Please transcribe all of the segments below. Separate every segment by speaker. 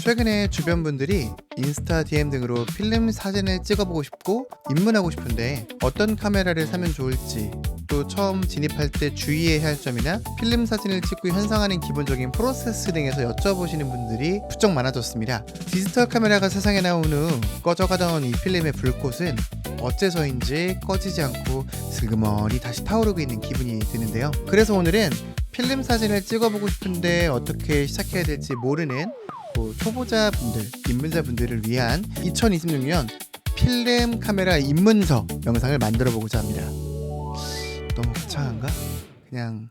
Speaker 1: 최근에 주변 분들이 인스타 DM 등으로 필름 사진을 찍어보고 싶고 입문하고 싶은데 어떤 카메라를 사면 좋을지, 또 처음 진입할 때 주의해야 할 점이나 필름 사진을 찍고 현상하는 기본적인 프로세스 등에서 여쭤보시는 분들이 부쩍 많아졌습니다. 디지털 카메라가 세상에 나온 후 꺼져가던 이 필름의 불꽃은 어째서인지 꺼지지 않고 슬그머니 다시 타오르고 있는 기분이 드는데요. 그래서 오늘은 필름 사진을 찍어보고 싶은데 어떻게 시작해야 될지 모르는 초보자분들, 입문자분들을 위한 2026년 필름 카메라 입문서 영상을 만들어 보고자 합니다. 너무 거창한가? 그냥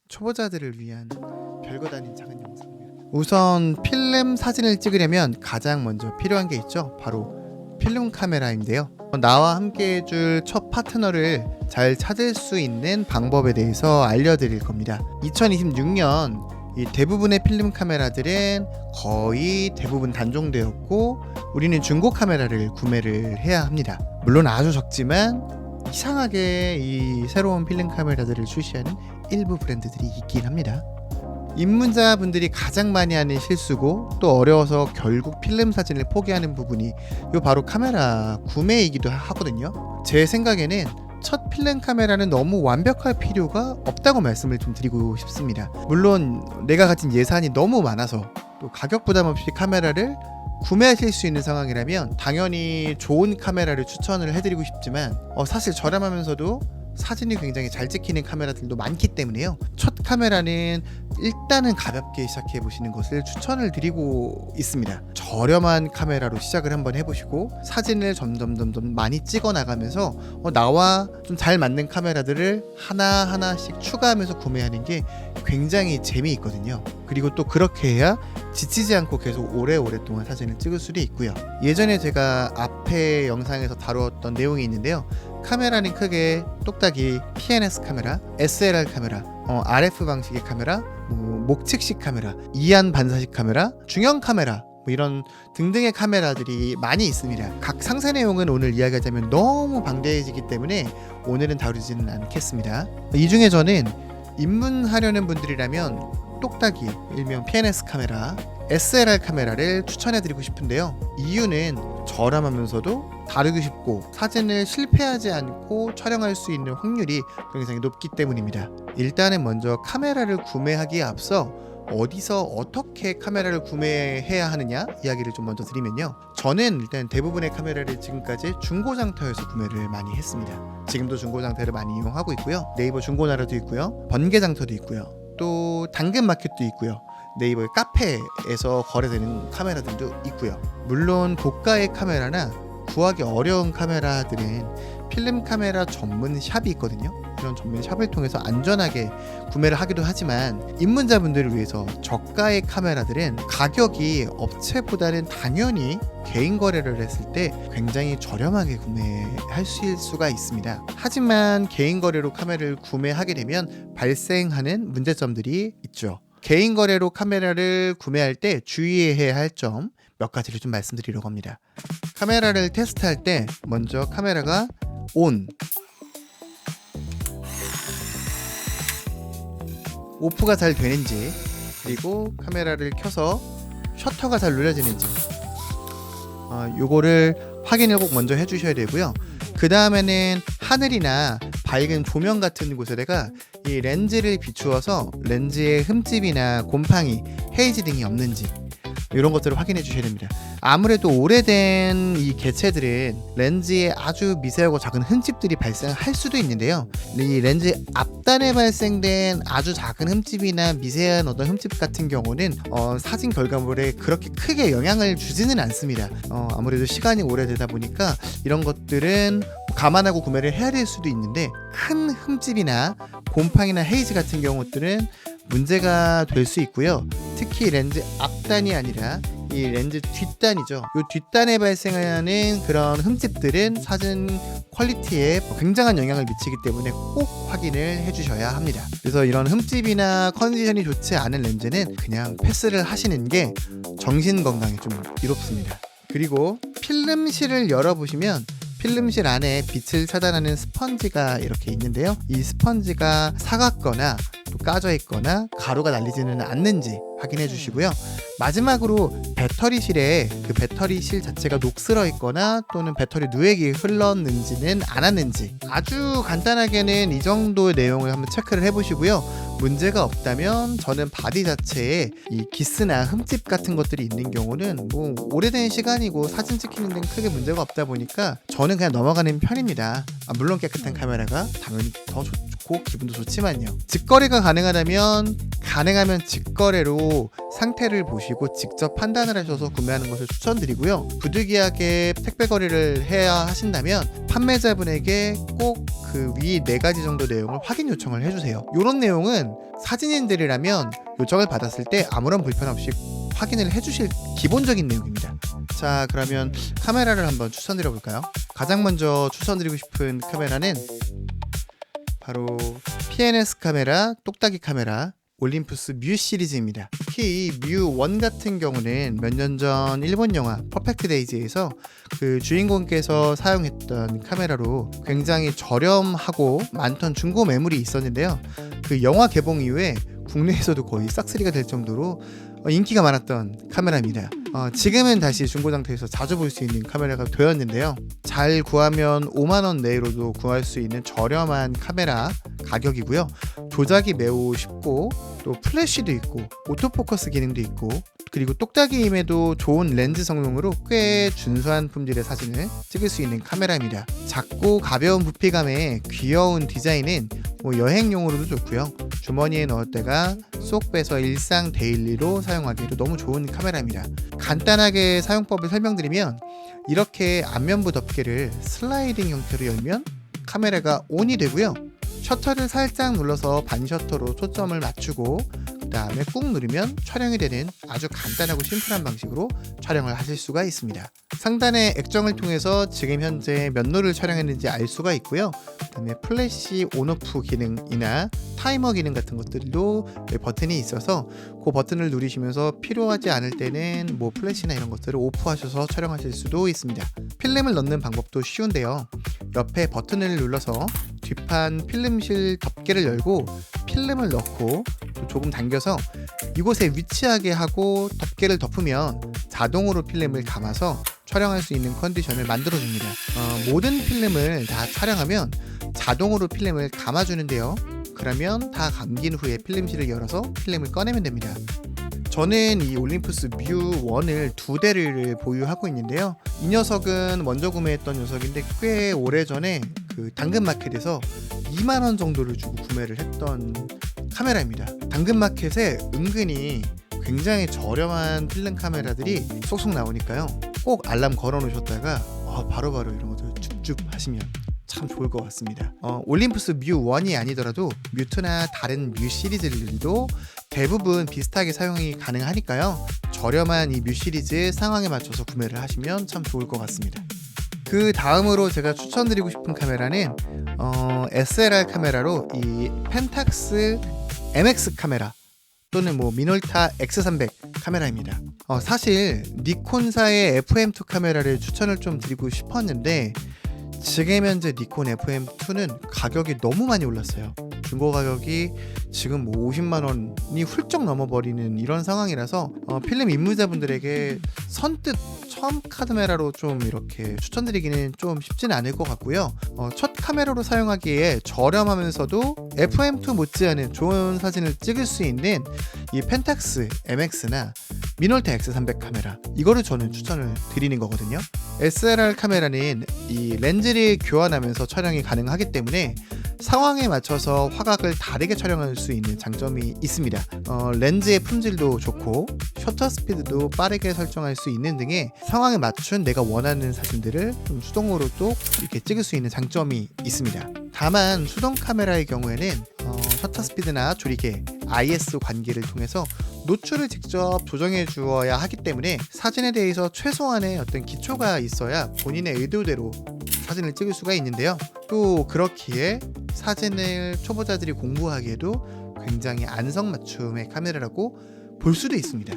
Speaker 1: 초보자들을 위한 별것 아닌 작은 영상입니다. 우선 필름 사진을 찍으려면 가장 먼저 필요한 게 있죠. 바로 필름 카메라인데요. 나와 함께 해줄 첫 파트너를 잘 찾을 수 있는 방법에 대해서 알려드릴 겁니다. 2026년 이 대부분의 필름 카메라들은 거의 대부분 단종되었고 우리는 중고 카메라를 구매를 해야 합니다. 물론 아주 적지만 이상하게 이 새로운 필름 카메라들을 출시하는 일부 브랜드들이 있긴 합니다. 입문자분들이 가장 많이 하는 실수고 또 어려워서 결국 필름 사진을 포기하는 부분이 바로 카메라 구매이기도 하거든요. 제 생각에는 첫 필름 카메라는 너무 완벽할 필요가 없다고 말씀을 좀 드리고 싶습니다. 물론 내가 가진 예산이 너무 많아서 또 가격 부담 없이 카메라를 구매하실 수 있는 상황이라면 당연히 좋은 카메라를 추천을 해드리고 싶지만 사실 저렴하면서도 사진이 굉장히 잘 찍히는 카메라들도 많기 때문에요. 첫 카메라는 일단은 가볍게 시작해 보시는 것을 추천을 드리고 있습니다. 저렴한 카메라로 시작을 한번 해보시고 사진을 점점 많이 찍어 나가면서 나와 좀 잘 맞는 카메라들을 하나하나씩 추가하면서 구매하는 게 굉장히 재미있거든요. 그리고 또 그렇게 해야 지치지 않고 계속 오랫동안 사진을 찍을 수도 있고요. 예전에 제가 앞에 영상에서 다루었던 내용이 있는데요. 카메라는 크게 똑딱이 PNS 카메라, SLR 카메라, RF 방식의 카메라, 목측식 카메라, 이안 반사식 카메라, 중형 카메라 이런 등등의 카메라들이 많이 있습니다. 각 상세 내용은 오늘 이야기하자면 너무 방대해지기 때문에 오늘은 다루지는 않겠습니다. 이 중에 저는 입문하려는 분들이라면 똑딱이, 일명 PNS 카메라, SLR 카메라를 추천해드리고 싶은데요. 이유는 저렴하면서도 다루기 쉽고 사진을 실패하지 않고 촬영할 수 있는 확률이 굉장히 높기 때문입니다. 일단은 먼저 카메라를 구매하기에 앞서 어디서 어떻게 카메라를 구매해야 하느냐 이야기를 좀 먼저 드리면요. 저는 일단 대부분의 카메라를 지금까지 중고장터에서 구매를 많이 했습니다. 지금도 중고장터를 많이 이용하고 있고요. 네이버 중고나라도 있고요. 번개장터도 있고요. 또 당근마켓도 있고요. 네이버 카페에서 거래되는 카메라들도 있고요. 물론 고가의 카메라나 구하기 어려운 카메라들은 필름 카메라 전문 샵이 있거든요. 이런 전문 샵을 통해서 안전하게 구매를 하기도 하지만 입문자분들을 위해서 저가의 카메라들은 가격이 업체보다는 당연히 개인 거래를 했을 때 굉장히 저렴하게 구매할 수가 있습니다. 하지만 개인 거래로 카메라를 구매하게 되면 발생하는 문제점들이 있죠. 개인 거래로 카메라를 구매할 때 주의해야 할 점 몇 가지를 좀 말씀드리려고 합니다. 카메라를 테스트할 때 먼저 카메라가 ON, 오프가 잘 되는지, 그리고 카메라를 켜서 셔터가 잘 눌려지는지 요거를 확인을 꼭 먼저 해주셔야 되고요. 그 다음에는 하늘이나 밝은 조명 같은 곳에다가 이 렌즈를 비추어서 렌즈에 흠집이나 곰팡이, 헤이즈 등이 없는지 이런 것들을 확인해 주셔야 됩니다. 아무래도 오래된 이 개체들은 렌즈에 아주 미세하고 작은 흠집들이 발생할 수도 있는데요. 이 렌즈 앞단에 발생된 아주 작은 흠집이나 미세한 어떤 흠집 같은 경우는 사진 결과물에 그렇게 크게 영향을 주지는 않습니다. 아무래도 시간이 오래되다 보니까 이런 것들은 감안하고 구매를 해야 될 수도 있는데 큰 흠집이나 곰팡이나 헤이즈 같은 경우들은 문제가 될 수 있고요. 특히 렌즈 앞단이 아니라 이 렌즈 뒷단이죠. 이 뒷단에 발생하는 그런 흠집들은 사진 퀄리티에 굉장한 영향을 미치기 때문에 꼭 확인을 해주셔야 합니다. 그래서 이런 흠집이나 컨디션이 좋지 않은 렌즈는 그냥 패스를 하시는 게 정신 건강에 좀 이롭습니다. 그리고 필름실을 열어보시면 필름실 안에 빛을 차단하는 스펀지가 이렇게 있는데요. 이 스펀지가 사갔거나 또 까져 있거나 가루가 날리지는 않는지 확인해 주시고요. 마지막으로 배터리실에 그 배터리실 자체가 녹슬어 있거나 또는 배터리 누액이 흘렀는지는 않았는지 아주 간단하게는 이 정도의 내용을 한번 체크를 해보시고요. 문제가 없다면 저는 바디 자체에 이 기스나 흠집 같은 것들이 있는 경우는 뭐 오래된 시간이고 사진 찍히는 데는 크게 문제가 없다 보니까 저는 그냥 넘어가는 편입니다. 물론 깨끗한 카메라가 당연히 더 좋고 기분도 좋지만요. 직거래가 가능하다면 가능하면 직거래로 상태를 보시고 직접 판단을 하셔서 구매하는 것을 추천드리고요. 부득이하게 택배 거래를 해야 하신다면 판매자분에게 꼭 그 위 4가지 정도 내용을 확인 요청을 해주세요. 이런 내용은 사진인들이라면 요청을 받았을 때 아무런 불편 없이 확인을 해주실 기본적인 내용입니다. 자, 그러면 카메라를 한번 추천드려 볼까요? 가장 먼저 추천드리고 싶은 카메라는 바로 PNS 카메라, 똑딱이 카메라 올림푸스 뮤 시리즈입니다. 특히 뮤 1 같은 경우는 몇 년 전 일본 영화 퍼펙트 데이즈에서 그 주인공께서 사용했던 카메라로 굉장히 저렴하고 많던 중고 매물이 있었는데요. 그 영화 개봉 이후에 국내에서도 거의 싹쓸이가 될 정도로 인기가 많았던 카메라입니다. 지금은 다시 중고 상태에서 자주 볼 수 있는 카메라가 되었는데요. 잘 구하면 5만원 내로도 구할 수 있는 저렴한 카메라 가격이고요. 조작이 매우 쉽고 또 플래시도 있고 오토포커스 기능도 있고 그리고 똑딱이임에도 좋은 렌즈 성능으로 꽤 준수한 품질의 사진을 찍을 수 있는 카메라입니다. 작고 가벼운 부피감에 귀여운 디자인은 여행용으로도 좋고요. 주머니에 넣을 때가 쏙 빼서 일상 데일리로 사용하기에도 너무 좋은 카메라입니다. 간단하게 사용법을 설명드리면 이렇게 앞면부 덮개를 슬라이딩 형태로 열면 카메라가 온이 되고요. 셔터를 살짝 눌러서 반셔터로 초점을 맞추고 그 다음에 꾹 누르면 촬영이 되는 아주 간단하고 심플한 방식으로 촬영을 하실 수가 있습니다. 상단의 액정을 통해서 지금 현재 몇 롤을 촬영했는지 알 수가 있고요. 그 다음에 플래시 온오프 기능이나 타이머 기능 같은 것들도 버튼이 있어서 그 버튼을 누르시면서 필요하지 않을 때는 뭐 플래시나 이런 것들을 오프하셔서 촬영하실 수도 있습니다. 필름을 넣는 방법도 쉬운데요. 옆에 버튼을 눌러서 뒷판 필름실 덮개를 열고 필름을 넣고 조금 당겨서 이곳에 위치하게 하고 덮개를 덮으면 자동으로 필름을 감아서 촬영할 수 있는 컨디션을 만들어줍니다. 모든 필름을 다 촬영하면 자동으로 필름을 감아주는데요. 그러면 다 감긴 후에 필름실을 열어서 필름을 꺼내면 됩니다. 저는 이 올림푸스 뮤 1을 2대를 보유하고 있는데요. 이 녀석은 먼저 구매했던 녀석인데 꽤 오래전에 그 당근마켓에서 2만원 정도를 주고 구매를 했던 카메라입니다. 당근마켓에 은근히 굉장히 저렴한 필름 카메라들이 쏙쏙 나오니까요. 꼭 알람 걸어 놓으셨다가 바로바로 이런 것들 쭉쭉 하시면 참 좋을 것 같습니다. 올림푸스 뮤 1이 아니더라도 뮤2나 다른 뮤 시리즈들도 대부분 비슷하게 사용이 가능하니까요. 저렴한 이 뮤 시리즈의 상황에 맞춰서 구매를 하시면 참 좋을 것 같습니다. 그 다음으로 제가 추천드리고 싶은 카메라는 SLR 카메라로 이 펜탁스 MX 카메라 또는 뭐 미놀타 X300 카메라입니다. 사실 니콘사의 FM2 카메라를 추천을 좀 드리고 싶었는데 지금 현재 니콘 FM2는 가격이 너무 많이 올랐어요. 중고 가격이 지금 뭐 50만원이 훌쩍 넘어버리는 이런 상황이라서 필름 입문자분들에게 선뜻 처음 카메라로 좀 이렇게 추천드리기는 좀 쉽지는 않을 것 같고요. 첫 카메라로 사용하기에 저렴하면서도 FM2 못지않은 좋은 사진을 찍을 수 있는 이 펜탁스 MX나 미놀타 X300 카메라, 이거를 저는 추천을 드리는 거거든요. SLR 카메라는 이 렌즈를 교환하면서 촬영이 가능하기 때문에 상황에 맞춰서 화각을 다르게 촬영할 수 있는 장점이 있습니다. 렌즈의 품질도 좋고 셔터 스피드도 빠르게 설정할 수 있는 등의 상황에 맞춘 내가 원하는 사진들을 좀 수동으로 또 이렇게 찍을 수 있는 장점이 있습니다. 다만 수동 카메라의 경우에는 셔터 스피드나 조리개, IS 관계를 통해서 노출을 직접 조정해 주어야 하기 때문에 사진에 대해서 최소한의 어떤 기초가 있어야 본인의 의도대로 사진을 찍을 수가 있는데요. 또 그렇기에 사진을 초보자들이 공부하기에도 굉장히 안성맞춤의 카메라라고 볼 수도 있습니다.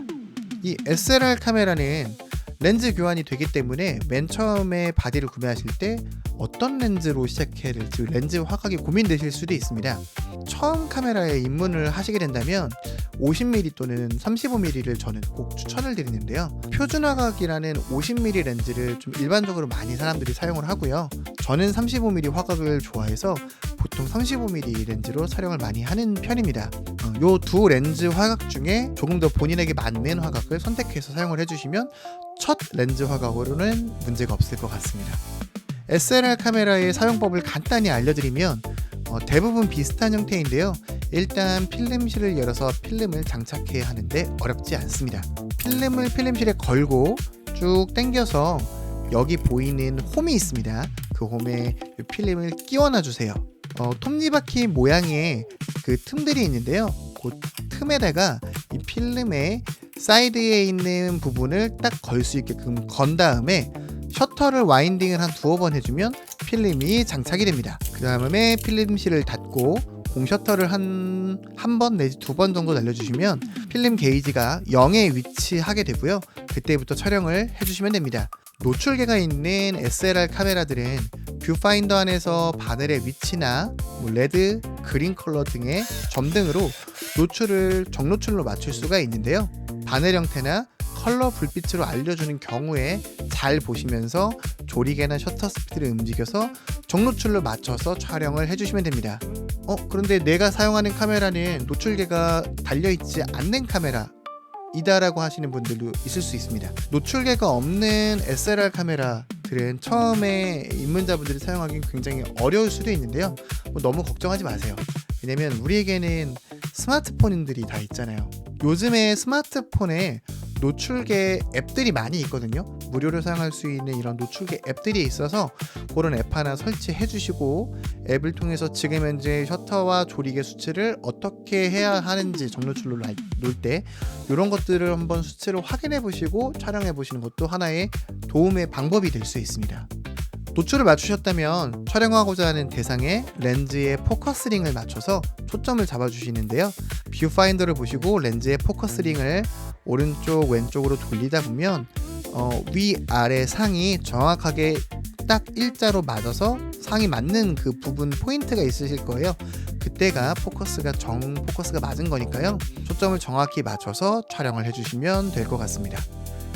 Speaker 1: 이 SLR 카메라는 렌즈 교환이 되기 때문에 맨 처음에 바디를 구매하실 때 어떤 렌즈로 시작해야 될지 렌즈 화각이 고민되실 수도 있습니다. 처음 카메라에 입문을 하시게 된다면 50mm 또는 35mm를 저는 꼭 추천을 드리는데요. 표준 화각이라는 50mm 렌즈를 좀 일반적으로 많이 사람들이 사용을 하고요. 저는 35mm 화각을 좋아해서 보통 35mm 렌즈로 촬영을 많이 하는 편입니다. 요 두 렌즈 화각 중에 조금 더 본인에게 맞는 화각을 선택해서 사용을 해주시면 첫 렌즈 화각으로는 문제가 없을 것 같습니다. SLR 카메라의 사용법을 간단히 알려드리면 대부분 비슷한 형태인데요. 일단 필름실을 열어서 필름을 장착해야 하는데 어렵지 않습니다. 필름을 필름실에 걸고 쭉 당겨서 여기 보이는 홈이 있습니다. 그 홈에 필름을 끼워놔 주세요. 톱니바퀴 모양의 그 틈들이 있는데요. 그 틈에다가 이 필름의 사이드에 있는 부분을 딱 걸 수 있게끔 건 다음에 셔터를 와인딩을 한 두어 번 해주면 필름이 장착이 됩니다. 그 다음에 필름실을 닫고 공셔터를 한 번 내지 두 번 정도 날려주시면 필름 게이지가 0에 위치하게 되고요. 그때부터 촬영을 해주시면 됩니다. 노출계가 있는 SLR 카메라들은 뷰파인더 안에서 바늘의 위치나 레드, 그린 컬러 등의 점 등으로 노출을 정노출로 맞출 수가 있는데요. 바늘 형태나 컬러 불빛으로 알려주는 경우에 잘 보시면서 조리개나 셔터 스피드를 움직여서 정노출로 맞춰서 촬영을 해주시면 됩니다. 그런데 내가 사용하는 카메라는 노출계가 달려있지 않는 카메라 이다라고 하시는 분들도 있을 수 있습니다. 노출계가 없는 SLR 카메라들은 처음에 입문자분들이 사용하기 굉장히 어려울 수도 있는데요. 너무 걱정하지 마세요. 왜냐면 우리에게는 스마트폰들이 다 있잖아요. 요즘에 스마트폰에 노출계 앱들이 많이 있거든요. 무료로 사용할 수 있는 이런 노출계 앱들이 있어서 그런 앱 하나 설치해 주시고 앱을 통해서 지금 현재 셔터와 조리개 수치를 어떻게 해야 하는지 정노출로 놓을 때 이런 것들을 한번 수치를 확인해 보시고 촬영해 보시는 것도 하나의 도움의 방법이 될 수 있습니다. 노출을 맞추셨다면 촬영하고자 하는 대상에 렌즈의 포커스링을 맞춰서 초점을 잡아주시는데요. 뷰파인더를 보시고 렌즈의 포커스링을 오른쪽 왼쪽으로 돌리다 보면 위아래 상이 정확하게 딱 일자로 맞아서 상이 맞는 그 부분 포인트가 있으실 거예요. 그때가 포커스가 맞은 거니까요. 초점을 정확히 맞춰서 촬영을 해주시면 될 것 같습니다.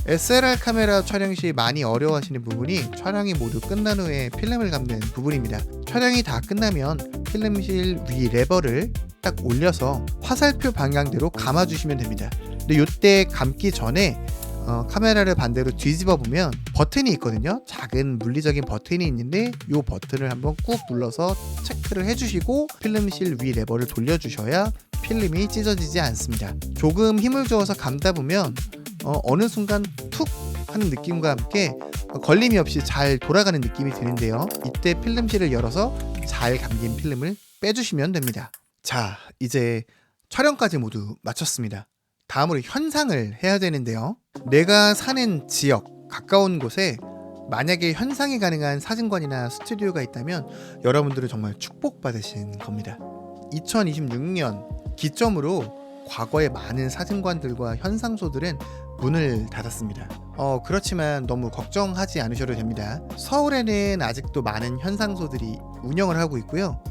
Speaker 1: SLR 카메라 촬영 시 많이 어려워하시는 부분이 촬영이 모두 끝난 후에 필름을 감는 부분입니다. 촬영이 다 끝나면 필름실 위 레버를 딱 올려서 화살표 방향대로 감아주시면 됩니다. 근데 이때 감기 전에 카메라를 반대로 뒤집어 보면 버튼이 있거든요. 작은 물리적인 버튼이 있는데 이 버튼을 한번 꾹 눌러서 체크를 해주시고 필름실 위 레버를 돌려주셔야 필름이 찢어지지 않습니다. 조금 힘을 주어서 감다 보면 어느 순간 툭 하는 느낌과 함께 걸림이 없이 잘 돌아가는 느낌이 드는데요. 이때 필름실을 열어서 잘 감긴 필름을 빼주시면 됩니다. 자, 이제 촬영까지 모두 마쳤습니다. 다음으로 현상을 해야 되는데요. 내가 사는 지역, 가까운 곳에 만약에 현상이 가능한 사진관이나 스튜디오가 있다면 여러분들은 정말 축복받으신 겁니다. 2026년 기점으로 과거의 많은 사진관들과 현상소들은 문을 닫았습니다. 그렇지만 너무 걱정하지 않으셔도 됩니다. 서울에는 아직도 많은 현상소들이 운영을 하고 있고요.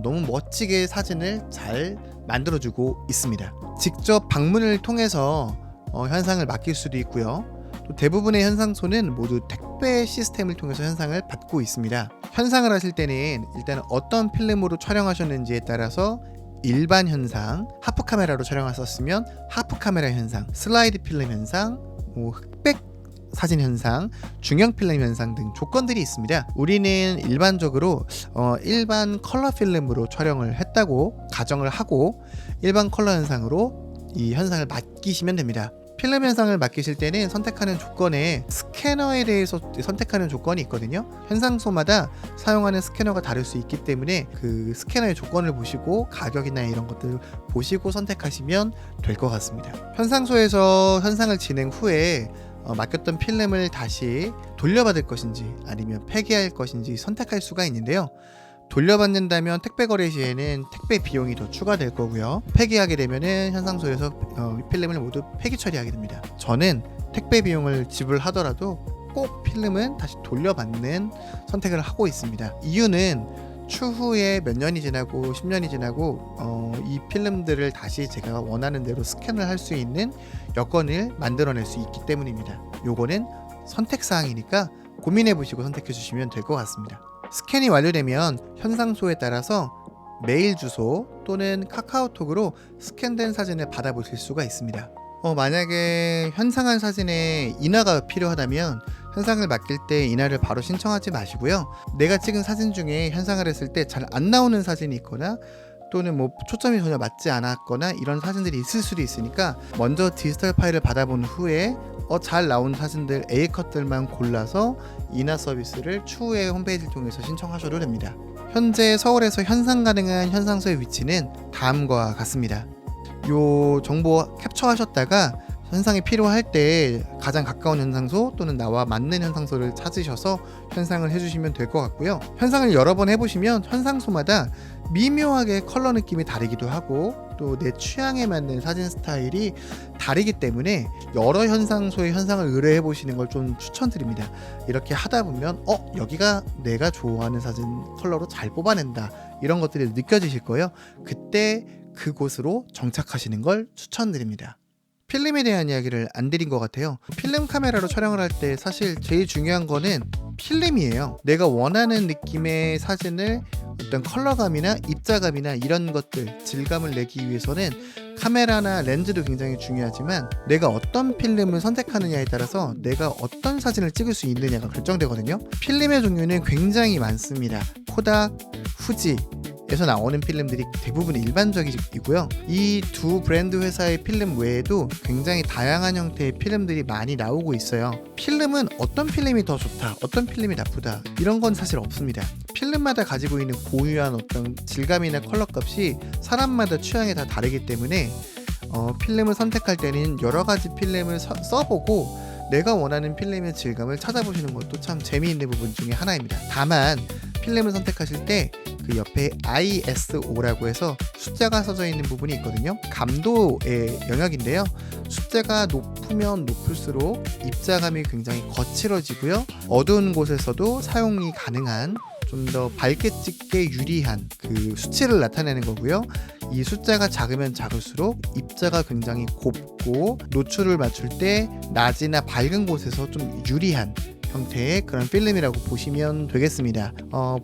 Speaker 1: 너무 멋지게 사진을 잘 만들어주고 있습니다. 직접 방문을 통해서 현상을 맡길 수도 있고요. 또 대부분의 현상소는 모두 택배 시스템을 통해서 현상을 받고 있습니다. 현상을 하실 때는 일단 어떤 필름으로 촬영하셨는지에 따라서 일반 현상, 하프 카메라로 촬영하셨으면 하프 카메라 현상, 슬라이드 필름 현상, 흑백 사진 현상, 중형 필름 현상 등 조건들이 있습니다. 우리는 일반적으로 일반 컬러 필름으로 촬영을 했다고 가정을 하고 일반 컬러 현상으로 이 현상을 맡기시면 됩니다. 필름 현상을 맡기실 때는 선택하는 조건에 스캐너에 대해서 선택하는 조건이 있거든요. 현상소마다 사용하는 스캐너가 다를 수 있기 때문에 그 스캐너의 조건을 보시고 가격이나 이런 것들을 보시고 선택하시면 될 것 같습니다. 현상소에서 현상을 진행 후에 맡겼던 필름을 다시 돌려받을 것인지 아니면 폐기할 것인지 선택할 수가 있는데요. 돌려받는다면 택배 거래 시에는 택배 비용이 더 추가될 거고요. 폐기하게 되면은 현상소에서 필름을 모두 폐기 처리하게 됩니다. 저는 택배 비용을 지불하더라도 꼭 필름은 다시 돌려받는 선택을 하고 있습니다. 이유는 추후에 몇 년이 지나고 10년이 지나고 이 필름들을 다시 제가 원하는 대로 스캔을 할 수 있는 여건을 만들어낼 수 있기 때문입니다. 요거는 선택사항이니까 고민해 보시고 선택해 주시면 될 것 같습니다. 스캔이 완료되면 현상소에 따라서 메일 주소 또는 카카오톡으로 스캔된 사진을 받아보실 수가 있습니다. 만약에 현상한 사진에 인화가 필요하다면 현상을 맡길 때 인화를 바로 신청하지 마시고요. 내가 찍은 사진 중에 현상을 했을 때 잘 안 나오는 사진이 있거나 또는 뭐 초점이 전혀 맞지 않았거나 이런 사진들이 있을 수도 있으니까 먼저 디지털 파일을 받아본 후에 잘 나온 사진들 A컷들만 골라서 인화 서비스를 추후에 홈페이지를 통해서 신청하셔도 됩니다. 현재 서울에서 현상 가능한 현상소의 위치는 다음과 같습니다. 요 정보 캡처하셨다가 현상이 필요할 때 가장 가까운 현상소 또는 나와 맞는 현상소를 찾으셔서 현상을 해주시면 될 것 같고요. 현상을 여러 번 해보시면 현상소마다 미묘하게 컬러 느낌이 다르기도 하고 또 내 취향에 맞는 사진 스타일이 다르기 때문에 여러 현상소의 현상을 의뢰해 보시는 걸 좀 추천드립니다. 이렇게 하다 보면 여기가 내가 좋아하는 사진 컬러로 잘 뽑아낸다 이런 것들이 느껴지실 거예요. 그때 그곳으로 정착하시는 걸 추천드립니다. 필름에 대한 이야기를 안 드린 것 같아요. 필름 카메라로 촬영을 할 때 사실 제일 중요한 거는 필름이에요. 내가 원하는 느낌의 사진을 어떤 컬러감이나 입자감이나 이런 것들, 질감을 내기 위해서는 카메라나 렌즈도 굉장히 중요하지만 내가 어떤 필름을 선택하느냐에 따라서 내가 어떤 사진을 찍을 수 있느냐가 결정되거든요. 필름의 종류는 굉장히 많습니다. 코닥, 후지 에서 나오는 필름들이 대부분 일반적이고요. 이 두 브랜드 회사의 필름 외에도 굉장히 다양한 형태의 필름들이 많이 나오고 있어요. 필름은 어떤 필름이 더 좋다, 어떤 필름이 나쁘다 이런 건 사실 없습니다. 필름마다 가지고 있는 고유한 어떤 질감이나 컬러 값이 사람마다 취향이 다 다르기 때문에 필름을 선택할 때는 여러 가지 필름을 써보고 내가 원하는 필름의 질감을 찾아보시는 것도 참 재미있는 부분 중에 하나입니다. 다만 필름을 선택하실 때 그 옆에 ISO라고 해서 숫자가 써져 있는 부분이 있거든요. 감도의 영역인데요. 숫자가 높으면 높을수록 입자감이 굉장히 거칠어지고요. 어두운 곳에서도 사용이 가능한 좀 더 밝게 찍게 유리한 그 수치를 나타내는 거고요. 이 숫자가 작으면 작을수록 입자가 굉장히 곱고 노출을 맞출 때 낮이나 밝은 곳에서 좀 유리한 형태의 그런 필름이라고 보시면 되겠습니다.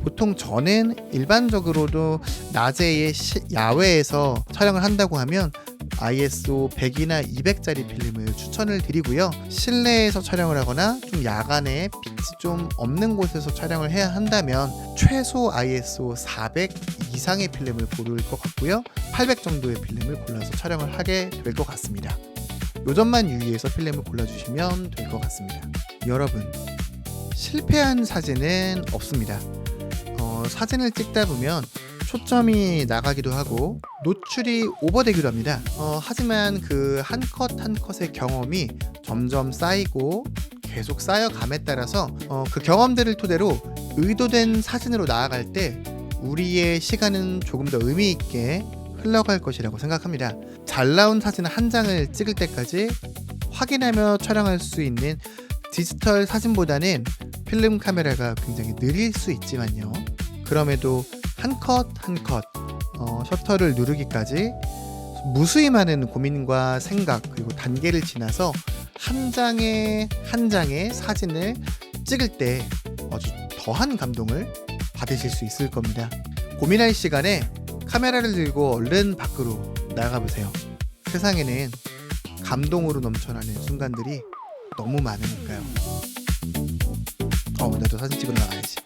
Speaker 1: 보통 저는 일반적으로도 낮에 야외에서 촬영을 한다고 하면 ISO 100이나 200짜리 필름을 추천을 드리고요. 실내에서 촬영을 하거나 좀 야간에 빛이 좀 없는 곳에서 촬영을 해야 한다면 최소 ISO 400 이상의 필름을 고를 것 같고요. 800 정도의 필름을 골라서 촬영을 하게 될 것 같습니다. 요 점만 유의해서 필름을 골라주시면 될 것 같습니다. 여러분, 실패한 사진은 없습니다. 사진을 찍다 보면 초점이 나가기도 하고 노출이 오버되기도 합니다. 하지만 그 한 컷 한 컷의 경험이 점점 쌓이고 계속 쌓여감에 따라서 그 경험들을 토대로 의도된 사진으로 나아갈 때 우리의 시간은 조금 더 의미 있게 흘러갈 것이라고 생각합니다. 잘 나온 사진 한 장을 찍을 때까지 확인하며 촬영할 수 있는 디지털 사진보다는 필름 카메라가 굉장히 느릴 수 있지만요. 그럼에도 한 컷 한 컷 셔터를 누르기까지 무수히 많은 고민과 생각 그리고 단계를 지나서 한 장의 사진을 찍을 때 아주 더한 감동을 받으실 수 있을 겁니다. 고민할 시간에 카메라를 들고 얼른 밖으로 나가보세요. 세상에는 감동으로 넘쳐나는 순간들이 너무 많으니까요. 나도 사진 찍으러 나가야지.